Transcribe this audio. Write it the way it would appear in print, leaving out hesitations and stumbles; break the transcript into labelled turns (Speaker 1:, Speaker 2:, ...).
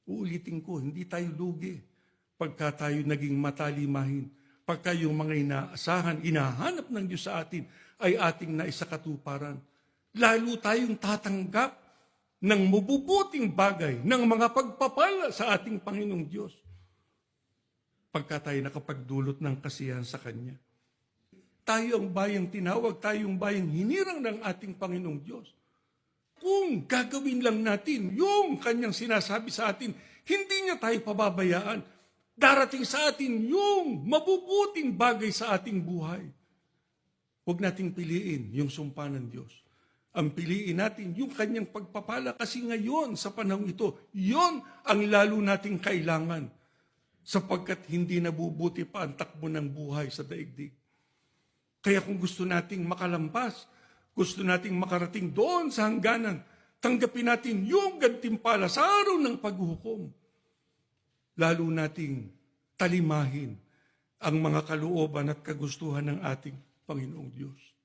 Speaker 1: uulitin ko, hindi tayo lugi pagka tayo naging matalimahin. Pagka yung mga inaasahan, inahanap ng Diyos sa atin ay ating naisakatuparan. Lalo tayong tatanggap ng mabubuting bagay, ng mga pagpapala sa ating Panginoong Diyos. Pagka tayo nakapagdulot ng kasiyahan sa Kanya. Tayo ang bayang tinawag, tayo ang bayang hinirang ng ating Panginoong Diyos. Kung gagawin lang natin yung Kanyang sinasabi sa atin, hindi niya tayo pababayaan. Darating sa atin yung mabubuting bagay sa ating buhay. Huwag nating piliin yung sumpa ng Diyos. Ang piliin natin yung Kanyang pagpapala kasi ngayon sa panahon ito, yon ang lalo nating kailangan sapagkat hindi nabubuti pa ang takbo ng buhay sa daigdig. Kaya kung gusto nating makalampas, gusto nating makarating doon sa hangganan, tanggapin natin yung gantimpala sa araw ng paghuhukom. Lalo nating talimahin ang mga kalooban at kagustuhan ng ating Panginoong Diyos.